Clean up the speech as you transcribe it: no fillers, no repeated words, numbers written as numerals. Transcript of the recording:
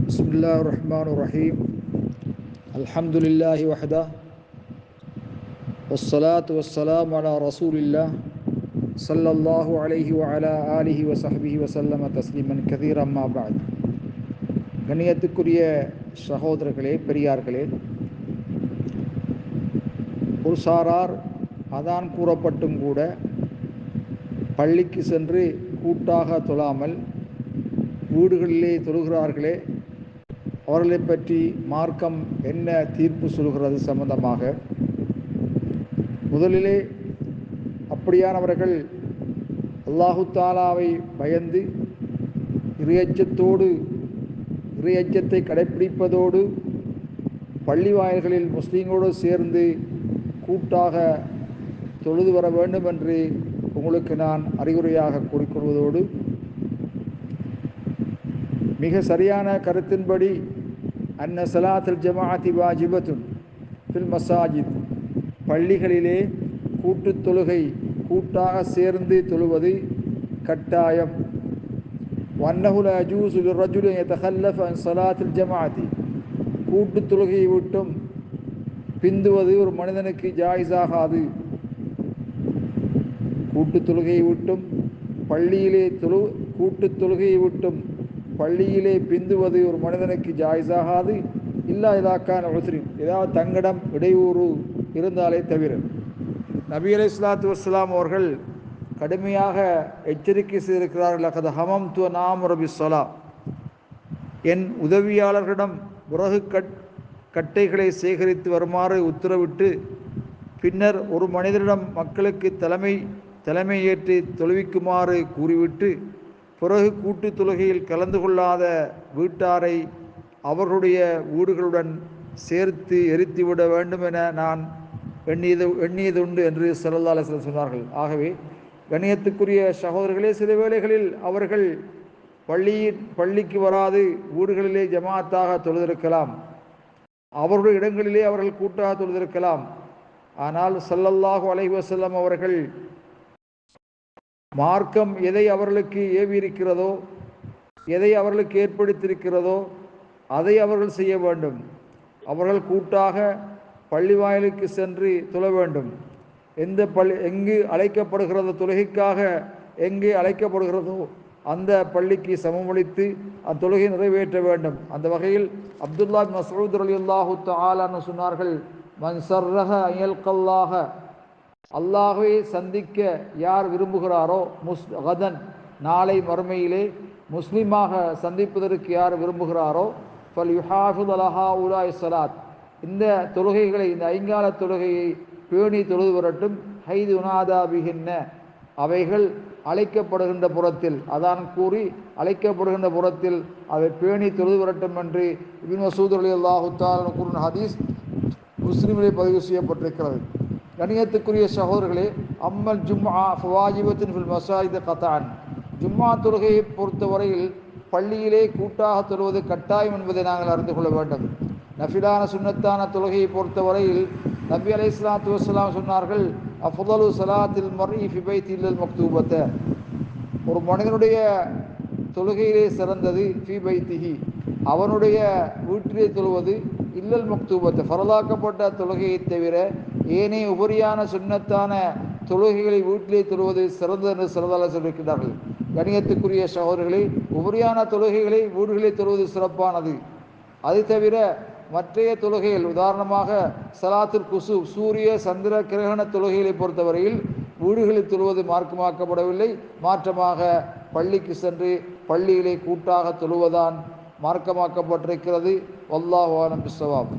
பிஸ்மில்லாஹிர் ரஹ்மானிர் ரஹீம். அல்ஹம்துலில்லாஹி வஹ்தா வஸ்ஸலாத்து வஸ்ஸலாமு அலா ரசூலில்லாஹ் ஸல்லல்லாஹு அலைஹி வ அலா ஆலிஹி வ ஸஹ்பிஹி வ ஸல்லம தஸ்லீமன் கதீரா அம்மா பஅத். கண்ணியத்துக்குரிய சகோதரர்களே, பெரியார்களே, ஒரு சாரார் அதான் கூறப்பட்டும் கூட பள்ளிக்கு சென்று கூட்டாக தொழாமல் வீடுகளிலே தொழுகிறார்களே, அவர்களை பற்றி மார்க்கம் என்ன தீர்ப்பு சொல்கிறது சம்பந்தமாக முதலிலே அப்படியானவர்கள் அல்லாஹு தாலாவை பயந்து இறையச்சத்தை கடைப்பிடிப்பதோடு பள்ளி வாயில்களில் முஸ்லீம்களோடு சேர்ந்து கூட்டாக தொழுது வர வேண்டும் என்று உங்களுக்கு நான் அறிவுரையாக கூறிக்கொள்வதோடு, மிக சரியான கருத்தின்படி அன்ன ஸலாத்துல் ஜமாஅத்தி வாஜிபத்துன் ஃபில் மஸாஜித், பள்ளிகளிலே கூட்டுத் தொழுகை கூட்டாக சேர்ந்து தொழுவது கட்டாயம். வன்னஹு லா யஜூஸு லிர்ரஜுலி அன் யதகல்லஃப அன் ஸலாத்துல் ஜமாஅத்தி, கூட்டுத் தொழுகையை விட்டும் பிந்துவது ஒரு மனிதனுக்கு ஜாயிஸாகாது. கூட்டுத் தொழுகையை விட்டும் கூட்டுத் தொழுகையை விட்டும் பள்ளியிலே பிந்துவது ஒரு மனிதனுக்கு ஜாயிஸாகாது. இல்லா இதாக்கான உஸ்ரின், ஏதாவது தங்கடம் இடையூறு இருந்தாலே தவிர. நபி அலைஹிஸ்ஸலாத்து வஸ்ஸலாம் அவர்கள் கடுமையாக எச்சரிக்கை செய்திருக்கிறார்கள். லகத் ஹமம்து அன் ஆமுர பிஸ்ஸலா, என் உதவியாளர்களிடம் விறகு கட்டைகளை சேகரித்து வருமாறு உத்தரவிட்டு, பின்னர் ஒரு மனிதரிடம் மக்களுக்கு தலைமை ஏற்று தொழுவிக்குமாறு கூறிவிட்டு, பிறகு கூட்டுத் தொழுகையில் கலந்து கொள்ளாத வீட்டாரை அவர்களுடைய வீடுகளுடன் சேர்த்து எரித்துவிட வேண்டும் என நான் எண்ணியதுண்டு என்று ஸல்லல்லாஹு அலைஹி வஸல்லம் சொன்னார்கள். ஆகவே கண்ணியத்துக்குரிய சகோதரர்களே, சில வேளைகளில் அவர்கள் பள்ளிக்கு வராது வீடுகளிலே ஜமாத்தாக தொழுதிருக்கலாம், அவருடைய இடங்களிலே அவர்கள் கூட்டாக தொழுதிருக்கலாம். ஆனால் ஸல்லல்லாஹு அலைஹி வஸல்லம் அவர்கள் மார்க்கம் எதை அவர்களுக்கு ஏவியிருக்கிறதோ, எதை அவர்களுக்கு ஏற்படுத்தியிருக்கிறதோ அதை அவர்கள் செய்ய வேண்டும். அவர்கள் கூட்டாக பள்ளி வாயிலுக்கு சென்று தொழ வேண்டும். எங்கு அழைக்கப்படுகிறதோ, தொழுகைக்காக எங்கே அழைக்கப்படுகிறதோ அந்த பள்ளிக்கு சமமளித்து அந்த தொழுகை நிறைவேற்ற வேண்டும். அந்த வகையில் அப்துல்லா பின் மஸ்ஊத் ரலியல்லாஹு தஆலா அன்ஹு சொன்னார்கள், மன் ஸர்ரஹ அன் யல்கல்லாஹ, அல்லாஹ்வை சந்திக்க யார் விரும்புகிறாரோ, கதன் நாளை மறுமையிலே முஸ்லீமாக சந்திப்பதற்கு யார் விரும்புகிறாரோ, ஃபல் யுஹாஃபிது அலா ஹாஉலாஇ ஸலாத், இந்த தொழுகைகளை, இந்த ஐங்கால தொழுகையை பேணி தொழுது வரட்டும். ஹைது உனாதா பிஹின்ன, அவைகள் அழைக்கப்படுகின்ற புறத்தில், அதான் கூறி அழைக்கப்படுகின்ற புறத்தில் அவை பேணி தொழுது வரட்டும் என்று இப்னு மஸ்ஊத் ரலியல்லாஹு தஆலா கூறின ஹதீஸ் முஸ்லிமிலே பதிவு செய்யப்பட்டிருக்கிறது. கணியத்துக்குரிய சகோதரர்களே, அம்மல் ஜும்ஆ ஃபவாஜிபத்துன் ஃபில் மஸாஜித் கத்அன், ஜும்ஆ தொழுகையை பொறுத்தவரையில் பள்ளியிலே கூட்டாக தொழுவது கட்டாயம் என்பதை நாங்கள் அறிந்து கொள்ள வேண்டும். நஃபிலான சுன்னத்தான தொழுகையை பொறுத்தவரையில் நபி அலைஹிஸ்ஸலாத்து வஸ்ஸலாம் சொன்னார்கள், அஃதலு ஸலாத்தில் மர்இ ஃபி பைத்தி இல்லல் மக்தூபத்த, ஒரு மனிதனுடைய தொழுகையிலே சிறந்தது ஃபி பைத்திஹி, அவனுடைய வீட்டிலே தொழுவது, இல்லல் மக்தூபத்தை ஃபரலாக்கப்பட்ட தொழுகையை தவிர ஏனைய உபரியான சுன்னத்தான தொழுகைகளை வீட்டிலே தொழுவது சிறந்தது என்று ஸல்லல்லாஹு அலைஹி வஸல்லம் சொல்லியிருக்கிறார்கள். கணியத்துக்குரிய சகோதரர்களை, உபரியான தொழுகைகளை வீடுகளில் தொழுவது சிறப்பானது. அது தவிர மற்றைய தொழுகைகள், உதாரணமாக ஸலாத்துல் குசூப், சூரிய சந்திர கிரகண தொழுகைகளை பொறுத்தவரையில் வீடுகளில் தொழுவது மார்க்கமாக்கப்படவில்லை. மாற்றமாக பள்ளிக்கு சென்று பள்ளியிலே கூட்டாக தொழுவதான் மார்க்கமாக்கப்பட்டிருக்கிறது. வல்லாஹு அலம் பிஸ்ஸவாப்.